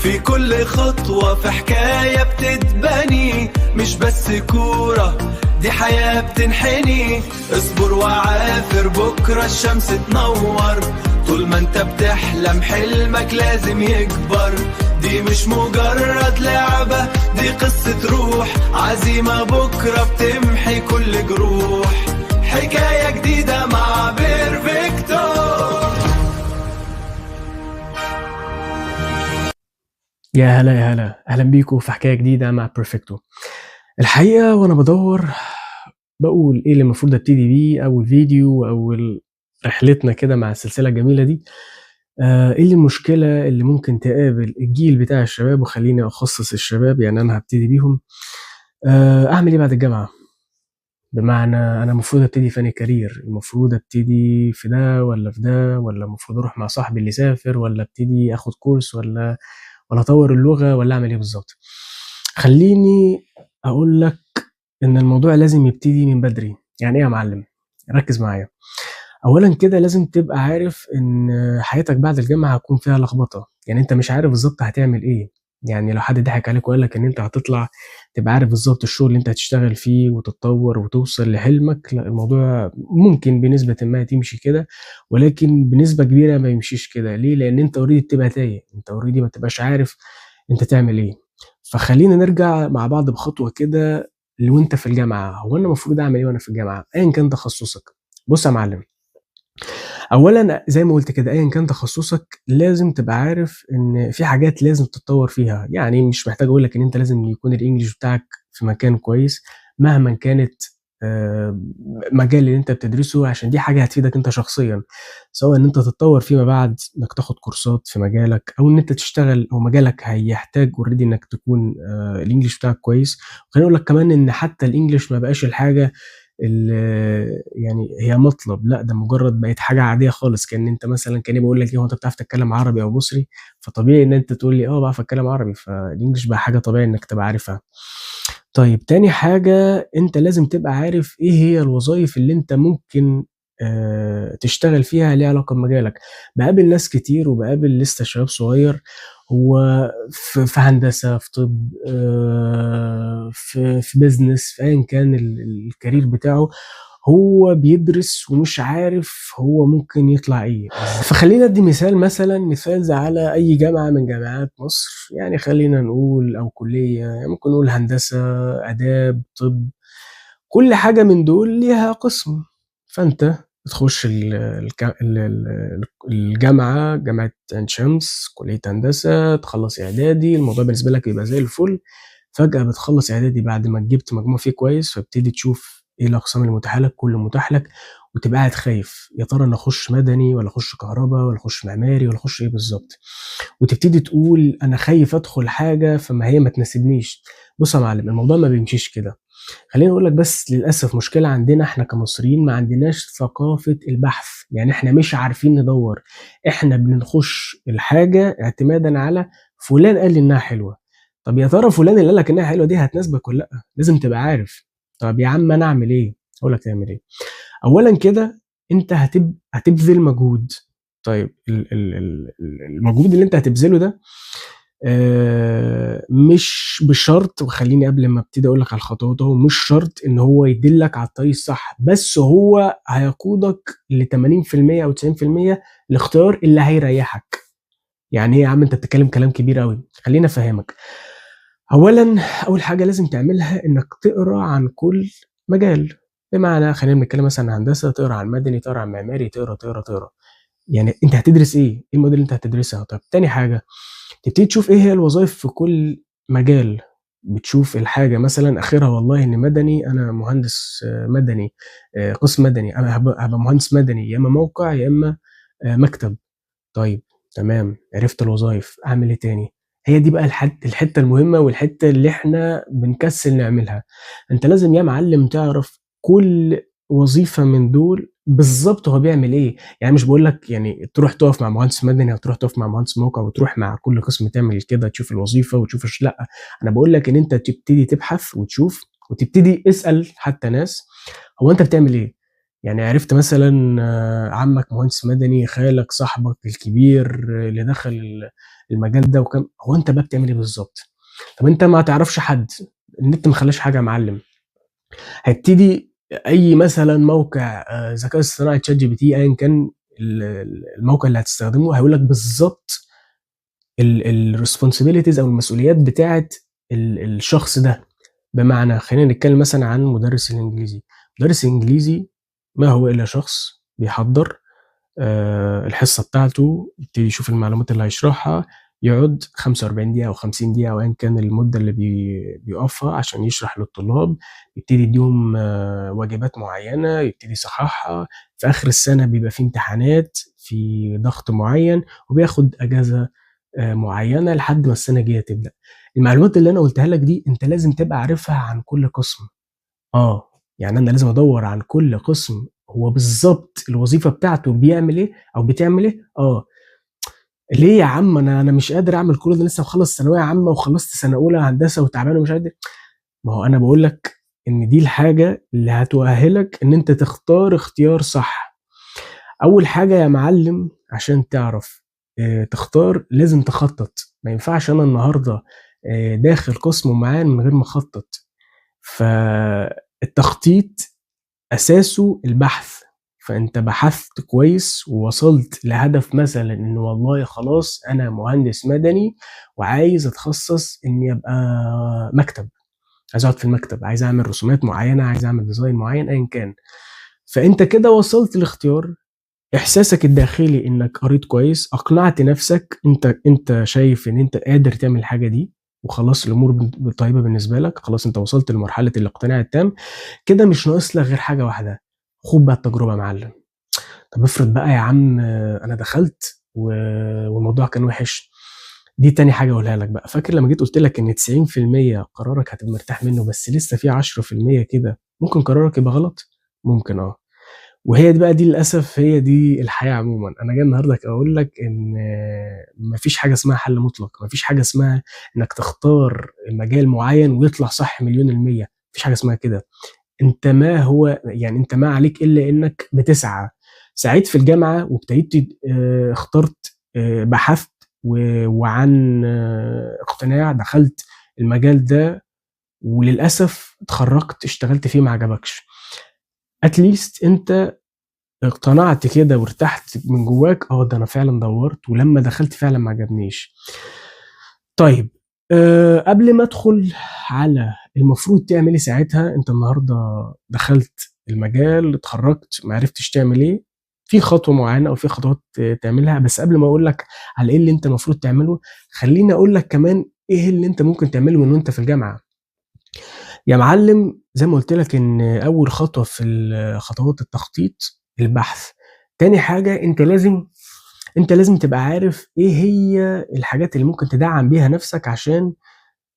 في كل خطوة في حكاية بتتبني، مش بس كورة دي حياة بتنحني. اصبر وعافر بكرة الشمس تنور، طول ما انت بتحلم حلمك لازم يكبر. دي مش مجرد لعبة، دي قصة روح، عزيمة بكرة بتمحي كل جروح. حكاية جديدة مع بيرفكتو. يا هلا يا هلا، اهلا بيكم في حكايه جديده مع بيرفكتو. الحقيقه وانا بدور بقول ايه اللي المفروض ابتدي بيه اول فيديو او رحلتنا كده مع السلسله الجميله دي. ايه اللي المشكله اللي ممكن تقابل الجيل بتاع الشباب، وخليني اخصص الشباب يعني انا هبتدي بيهم. اعمل ايه بعد الجامعه؟ بمعنى انا المفروض ابتدي فاني كارير، المفروض ابتدي في ده ولا في ده، ولا المفروض اروح مع صاحبي اللي سافر، ولا ابتدي اخد كورس، ولا اطور اللغه، ولا اعمل ايه بالظبط؟ خليني اقول لك ان الموضوع لازم يبتدي من بدري. يعني ايه يا معلم؟ ركز معايا. اولا كده لازم تبقى عارف ان حياتك بعد الجامعه هتكون فيها لخبطه، يعني انت مش عارف بالظبط هتعمل ايه. يعني لو حد ضحك عليك وقال لك ان انت هتطلع تبقى عارف بالظبط الشغل اللي انت هتشتغل فيه وتتطور وتوصل لحلمك، لا، الموضوع ممكن بنسبه ما تمشي كده، ولكن بنسبه كبيره ما يمشيش كده. ليه؟ لان انت اوريدي بتبقى تايه، انت اوريدي ما تبقاش عارف انت تعمل ايه. فخلينا نرجع مع بعض بخطوه كده. لو انت في الجامعه، هو انا المفروض اعمل ايه وانا في الجامعه ايا كان تخصصك؟ بص يا معلم، اولا زي ما قلت كده ايا كان تخصصك لازم تبقى عارف ان في حاجات لازم تتطور فيها. يعني مش محتاج اقول لك ان انت لازم يكون الانجليش بتاعك في مكان كويس مهما كانت مجال اللي انت بتدرسه، عشان دي حاجه هتفيدك انت شخصيا، سواء ان انت تتطور فيما بعد، انك تاخد كورسات في مجالك، او ان انت تشتغل، او مجالك هيحتاج اوريدي انك تكون الانجليش بتاعك كويس. خليني اقول لك كمان ان حتى الانجليش ما بقاش الحاجه يعني هي مطلب، لا، ده مجرد بقت حاجه عاديه خالص. كان انت مثلا كان بقول لك ايه، هو انت بتعرف تتكلم عربي او مصري؟ فطبيعي ان انت تقول لي اه بعرف اتكلم عربي، فالانجليش بقى حاجه طبيعي انك تبقى عارفها. طيب تاني حاجه، انت لازم تبقى عارف ايه هي الوظائف اللي انت ممكن تشتغل فيها ليها علاقه بمجالك. بقابل ناس كتير وبقابل لسه شباب صغير، هو في هندسه، في طب، في بيزنس، في ايا كان الكارير بتاعه، هو بيدرس ومش عارف هو ممكن يطلع ايه. فخلينا ادي مثال، مثال زي على اي جامعه من جامعات مصر، يعني خلينا نقول او كليه، يعني ممكن نقول هندسه، اداب، طب، كل حاجه من دول ليها قسم. فانت بتخش الجامعه، جامعه عين شمس، كليه هندسه، تخلص اعدادي، الموضوع بالنسبه لك يبقى زي الفل. فجاه بتخلص اعدادي بعد ما جبت مجموع فيه كويس، فابتدي تشوف ايه الاقسام المتاحه لك، كل متاح لك، وتبقى قاعد خايف يا ترى انا اخش مدني ولا اخش كهرباء ولا اخش معماري ولا اخش ايه بالظبط. وتبتدي تقول انا خايف ادخل حاجه فما هي ما تناسبنيش. بص يا معلم، الموضوع ما بيمشيش كده. خليني اقول لك بس للاسف مشكله عندنا احنا كمصريين، ما عندناش ثقافه البحث. يعني احنا مش عارفين ندور، احنا بنخش الحاجه اعتمادا على فلان قال لي انها حلوه. طب يا ترى فلان اللي قال لك انها حلوه دي هتناسبك ولا لا؟ لازم تبقى عارف. طب يا عم انا اعمل ايه؟ اقول لك تعمل ايه. اولا كده انت هتبذل مجهود. طيب المجهود اللي انت هتبذله ده مش بشرط، وخليني قبل ما ابتدي اقول لك على الخطوات، هو مش شرط ان هو يدلك على الطريق الصح، بس هو هيقودك ل 80% او 90% الاختيار اللي هيريحك. يعني ايه يا عم انت بتتكلم كلام كبير قوي؟ خليني افهمك. اولا اول حاجه لازم تعملها انك تقرا عن كل مجال. بمعنى خلينا نتكلم مثلا عن هندسه، تقرا عن مدني، تقرا عن معماري، تقرا. يعني انت هتدرس ايه المواد اللي انت هتدرسها. طب تاني حاجه، تبتدي تشوف ايه هي الوظائف في كل مجال. بتشوف الحاجه مثلا اخرها والله ان مدني، انا مهندس مدني، قسم مدني، انا هبقى مهندس مدني، يا اما موقع يا اما مكتب. طيب تمام، عرفت الوظائف، اعمل ايه تاني؟ هي دي بقى الحته المهمه، والحته اللي احنا بنكسل نعملها. انت لازم يا معلم تعرف كل وظيفه من دول بالظبط هو بيعمل ايه. يعني مش بقول لك يعني تروح تقف مع مهندس مدني او تروح تقف مع مهندس موقع وتروح مع كل قسم تعمل كده تشوف الوظيفه وتشوف لا، انا بقول لك ان انت تبتدي تبحث وتشوف، وتبتدي اسال حتى ناس، هو انت بتعمل ايه؟ يعني عرفت مثلًا عمك مهندس مدني، خالك، صاحبك الكبير اللي دخل المجال ده هو أنت بقى بتعمل إيه بالضبط؟ طب أنت ما تعرفش حد، النت ما خلاش حاجة يا معلم، هيبتدي أي مثلًا موقع ذكاء اصطناعي ChatGPT أيًا كان الموقع اللي هتستخدمه هيقول لك بالضبط الresponsibilities أو المسؤوليات بتاعة الشخص ده. بمعنى خلّينا نتكلم مثلًا عن مدرس الإنجليزي، مدرس الإنجليزي ما هو إلا شخص بيحضّر الحصة بتاعته، يبتدي يشوف المعلومات اللي هيشرحها، يقعد 45 دقيقة أو 50 دقيقة أو أيًا كان المدة اللي بيقفها عشان يشرح للطلاب، يبتدي يدّيهم واجبات معيّنة، يبتدي يصحّحها، في آخر السنة بيبقى في امتحانات، في ضغط معيّن، وبياخد أجازة معيّنة لحد ما السنة الجاية تبدأ. المعلومات اللي أنا قُلتها لك دي أنت لازم تبقى عارفها عن كل قسم. يعني أنا لازم أدوّر عن كل قسم هو بالضبط الوظيفة بتاعته بيعمل إيه أو بتعمل إيه. ليه يا عم أنا مش قادر أعمل كل ده، لسه مخلّص ثانوية عامة وخلّصت سنة أولى هندسة وتعبان ومش قادر. ما هو أنا باقول لك إن دي الحاجة اللي هتؤهّلك إن أنت تختار اختيار صح. أول حاجة يا معلم عشان تعرف تختار لازم تخطّط، ما ينفعش أنا النهارده داخل قسم معيّن من غير ما أخطّط. فالتخطيط أساسه البحث، فأنت بحثت كويس ووصلت لهدف مثلًا إن والله خلاص أنا مهندس مدني وعايز أتخصص إني أبقى مكتب، عايز أقعد في المكتب، عايز أعمل رسومات معيّنة، عايز أعمل design معيّن أيًا كان. فأنت كده وصلت لاختيار، إحساسك الداخلي إنك قريت كويس، أقنعت نفسك، أنت شايف إن أنت قادر تعمل الحاجة دي وخلاص الأمور طيبة بالنسبة لك، خلاص أنت وصلت لمرحلة الاقتناع التام. كده مش ناقص لك غير حاجة واحدة، خُد بقى التجربة يا معلم. طب افرض بقى يا عم أنا دخلت والموضوع كان وِحِش، دي تاني حاجة أقولها لك بقى. فاكر لمّا جيت قُلت لك إن 90% قرارك هتبقى مرتاح منه، بس لسه في 10% كده ممكن قرارك يبقى غلط؟ ممكن وهي دي بقى للأسف هي دي الحياة عمومًا. أنا جاي النهارده أقول لك إن ما فيش حاجة اسمها حل مطلق، ما فيش حاجة اسمها إنك تختار مجال معيّن ويطلع صح مليون المِيّة، ما فيش حاجة اسمها كده. أنت ما عليك إلا إنك بتسعى. سعيت في الجامعة وابتديت اخترت بحثت وعن اقتناع دخلت المجال ده وللأسف اتخرّجت اشتغلت فيه ما عجبكش. at least أنت اقتنعت كده وارتحت من جواك، ده أنا فعلًا دوّرت ولمّا دخلت فعلًا ما عجبنيش. طيب قبل ما أدخل على المفروض تعمل إيه ساعتها، أنت النهارده دخلت المجال، اتخرّجت، ما عرفتش تعمل إيه، في خطوة معيّنة أو في خطوات تعملها، بس قبل ما أقول لك على إيه اللي أنت المفروض تعمله، خلّيني أقول لك كمان إيه اللي أنت ممكن تعمله من وأنت في الجامعة. يا معلم زي ما قُلت لك إن أول خطوة في خطوات التخطيط البحث. تاني حاجة أنت لازم تبقى عارف إيه هي الحاجات اللي ممكن تدعّم بيها نَفْسك عشان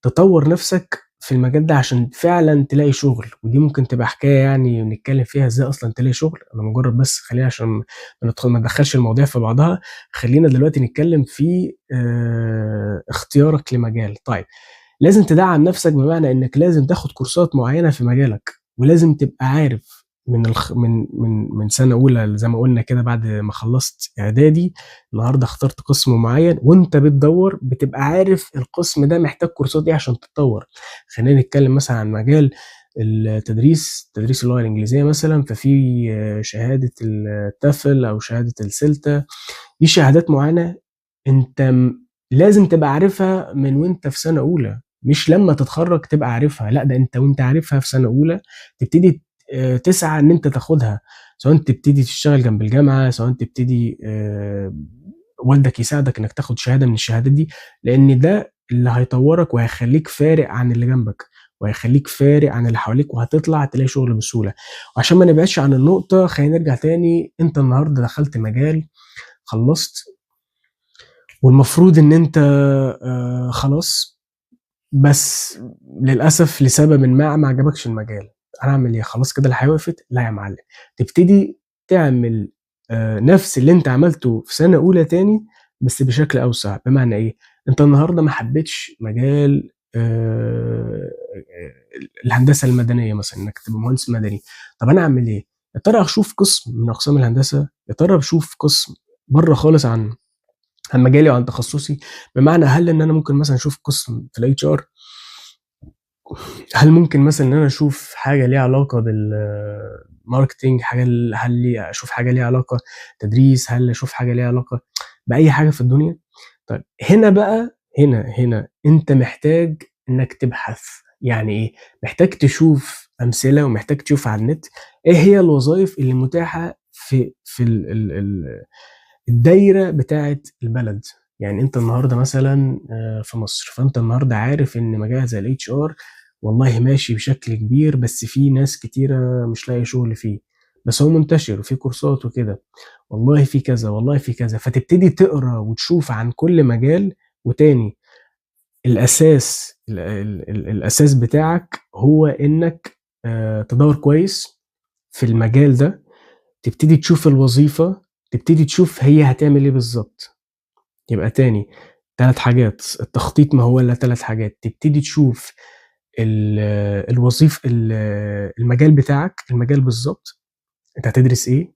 تطوّر نَفْسك في المجال ده عشان فعلًا تلاقي شُغل، ودي ممكن تبقى حكاية يعني نتكلّم فيها إزاي أصلًا تلاقي شُغل. أنا مجرّد بس خلّينا عشان ما ندخّلش المواضيع في بعضها، خلّينا دلوقتي نتكلّم في اختيارك لمجال. طيب لازم تدعّم نَفْسك بمعنى إنّك لازم تاخُد كورسات معيّنة في مجالك، ولازم تبقى عارف من الخ من من من سَنة أولى زي ما قُلنا كده بعد ما خلّصت إعدادي، النهارده اخترت قسم معيّن وأنت بتدوّر بتبقى عارف القسم ده محتاج كورسات إيه عشان تتطوّر. خلّينا نتكلّم مثلًا عن مجال تدريس اللغة الإنجليزية مثلًا، ففي شهادة الTOEFL أو شهادة الCLTA، دي شهادات معيّنة أنت لازم تبقى عارفها من وأنت في سَنة أولى، مش لمّا تتخرّج تبقى عارفها، لأ ده أنت وأنت عارفها في سَنة أولى تبتدي تسعى إن أنت تاخدها، سواء تبتدي تشتغل جنب الجامعة، سواء تبتدي والدك يساعدك إنك تاخد شهادة من الشهادات دي، لإن ده اللي هيطوّرك وهيخلّيك فارق عن اللي جنبك، وهيخلّيك فارق عن اللي حواليك وهتطلع تلاقي شغل بسهولة. وعشان ما نبعدش عن النقطة خلّينا نرجع تاني، أنت النهارده دخلت مجال، خلّصت والمفروض إن أنت خلاص، بس للأسف لسببٍ ما عجبكش المجال. أنا أعمل إيه؟ خلاص كده الحياة وقفت؟ لا يا معلم، تبتدي تعمل نفس اللي أنت عملته في سنة أولى تاني بس بشكل أوسع. بمعنى إيه؟ أنت النهارده ما حبيتش مجال الهندسة المدنية مثلًا، إنك تبقى مهندس مدني. طب أنا أعمل إيه؟ يا ترى اشوف قسم من اقسام الهندسه، يا ترى بشوف قسم بره خالص عن مجالي وعن تخصصي. بمعنى هل ان انا ممكن مثلا اشوف قسم في الاتش ار، هل ممكن مثلا ان انا اشوف حاجه ليها علاقه بالماركتينج، هل لي اشوف حاجه ليها علاقه تدريس، هل اشوف حاجه ليها علاقه باي حاجه في الدنيا. طيب هنا بقى هنا انت محتاج انك تبحث. يعني ايه؟ محتاج تشوف امثله ومحتاج تشوف على النت ايه هي الوظائف اللي متاحه في الدايره بتاعه البلد. يعني انت النهارده مثلا في مصر، فانت النهارده عارف ان مجال زي الاتش ار والله ماشي بشكل كبير، بس في ناس كتيره مش لاقي شغل فيه، بس هو منتشر وفي كورسات وكده، والله في كذا والله في كذا. فتبتدي تقرا وتشوف عن كل مجال. وتاني الاساس بتاعك هو انك تدور كويس في المجال ده، تبتدي تشوف الوظيفة، تبتدي تشوف هي هتعمل ايه بالظبط. يبقى تاني 3 حاجات، التخطيط ما هو الا 3 حاجات. تبتدي تشوف الوظيفة، المجال بتاعك، المجال بالظبط انت هتدرس ايه.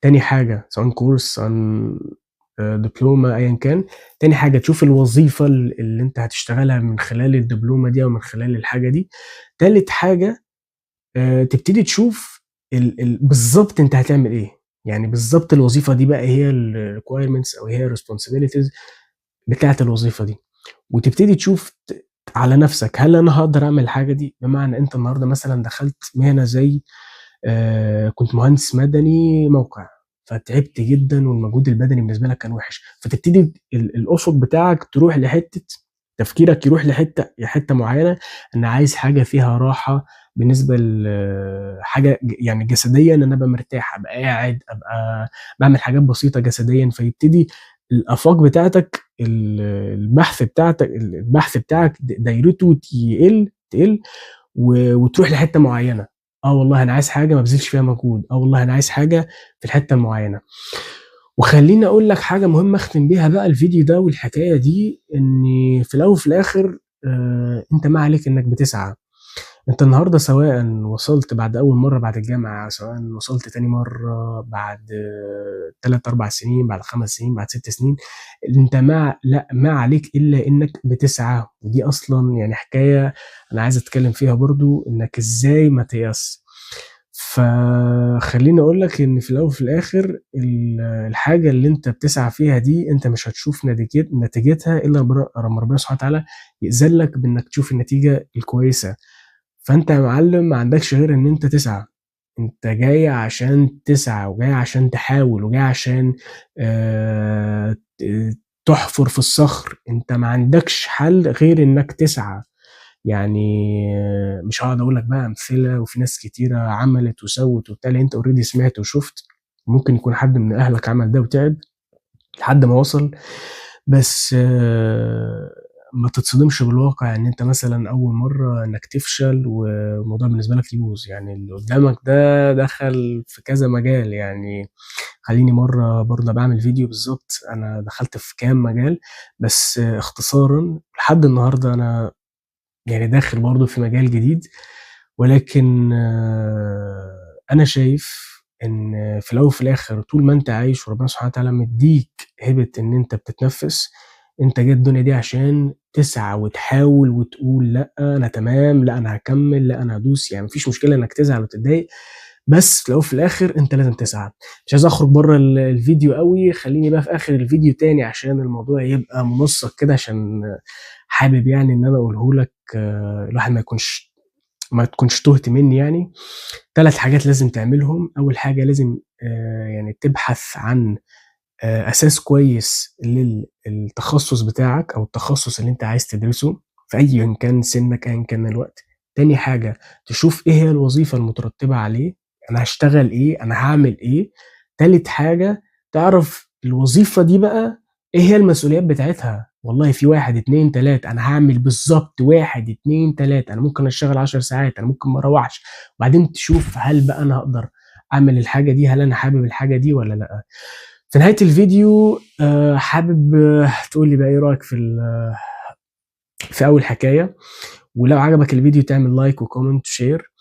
تاني حاجة سواء كورس عن دبلومة ايا كان. تاني حاجة تشوف الوظيفة اللي انت هتشتغلها من خلال الدبلومة دي او من خلال الحاجة دي. تالت حاجة تبتدي تشوف بالظبط انت هتعمل ايه. يعني بالظبط الوظيفة دي بقى هي الريكويرمنتس او هي الريسبونسابيلتيز بتاعة الوظيفة دي، وتبتدي تشوف على نفسك هل انا هقدر اعمل الحاجة دي. بمعنى انت النهاردة مثلا دخلت مهنة زي كنت مهندس مدني موقع، فتعبت جدا والمجهود البدني بالنسبه لك كان وحش، فتبتدي الافق بتاعك تروح لحته، تفكيرك يروح لحته معينه، ان عايز حاجه فيها راحه بالنسبه لحاجه يعني جسديا، ان انا ابقى مرتاح، ابقى قاعد، ابقى بعمل حاجات بسيطه جسديا. فيبتدي الافاق بتاعتك، البحث بتاعك دايرته تقل وتروح لحته معينه. اه والله انا عايز حاجه ما بذلش فيها مجهود، اه والله انا عايز حاجه في الحته المعينه. وخليني اقول لك حاجه مهمه اختم بيها بقى الفيديو ده والحكايه دي، ان في الاول وفي الاخر انت ما عليك انك بتسعى. انت النهارده سواء وصلت بعد اول مره بعد الجامعه، سواء وصلت تاني مره بعد 3 4 سنين، بعد 5 سنين، بعد 6 سنين، انت ما عليك الا انك بتسعى. ودي اصلا يعني حكايه انا عايز اتكلم فيها برضو، انك ازاي ما تيأس. فخليني اقول لك ان في الاول وفي الاخر الحاجه اللي انت بتسعى فيها دي انت مش هتشوف نتيجتها الا لما ربنا سبحانه وتعالى يأذن لك بانك تشوف النتيجه الكويسه. فانت يا معلم ما عندكش غير ان انت تسعى. انت جاي عشان تسعى، وجاي عشان تحاول، وجاي عشان تحفر في الصخر. انت ما عندكش حل غير انك تسعى. يعني مش هقعد اقول لك بقى امثله وفي ناس كتيره عملت وسوت وبتاع، انت اوريدي سمعت وشفت. ممكن يكون حد من اهلك عمل ده وتعب لحد ما وصل، بس ما تتصدمش بالواقع ان انت مثلا اول مره انك تفشل والموضوع بالنسبه لك يبوظ. يعني اللي قدامك ده دخل في كذا مجال. يعني خليني مره برضه بعمل فيديو بالظبط انا دخلت في كام مجال، بس اختصارا لحد النهارده انا يعني داخل برضه في مجال جديد. ولكن انا شايف ان في الاول وفي الاخر طول ما انت عايش وربنا سبحانه وتعالى مديك هبه ان انت بتتنفس، انت جاي الدنيا دي عشان تسعى وتحاول وتقول لا انا تمام، لا انا هكمل، لا انا هدوس. يعني مفيش مشكله انك تزعل وتتضايق، بس في الاول وفي الاخر انت لازم تسعى. مش عايز اخرج بره الفيديو قوي، خليني بقى في اخر الفيديو تاني عشان الموضوع يبقى منسق كده، عشان حابب يعني ان انا اقوله لك الواحد ما تكونش تهت مني. يعني 3 حاجات لازم تعملهم. اول حاجه لازم يعني تبحث عن اساس كويس للتخصص بتاعك او التخصص اللي انت عايز تدرسه في اي كان سنك ايا كان الوقت. تاني حاجه تشوف ايه هي الوظيفه المترتبه عليه، انا هشتغل ايه، انا هعمل ايه. تالت حاجه تعرف الوظيفه دي بقى ايه هي المسؤوليات بتاعتها. والله في 1 2 3 انا هعمل بالظبط 1 2 3، انا ممكن اشتغل 10 ساعات، انا ممكن ما اروحش. وبعدين تشوف هل بقى انا اقدر اعمل الحاجه دي، هل انا حابب الحاجه دي ولا لا. في نهاية الفيديو حابب تقول لي بقى ايه رأيك في أول حكاية. ولو عجبك الفيديو تعمل لايك وكومنت وشير،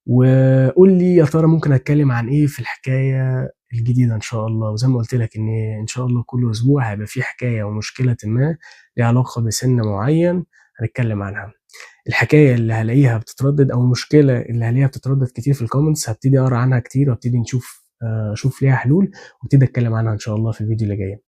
وقول لي يا ترى ممكن اتكلم عن ايه في الحكايه الجديده ان شاء الله. وزي ما قلت لك ان شاء الله كل اسبوع هيبقى في حكايه ومشكله ما ليها علاقه بسن معين هنتكلم عنها. الحكايه اللي هلاقيها بتتردد او المشكله اللي هلاقيها بتتردد كتير في الكومنتس هبتدي اقرا عنها كتير وابتدي اشوف ليها حلول وابتدي اتكلم عنها ان شاء الله في الفيديو اللي جاي.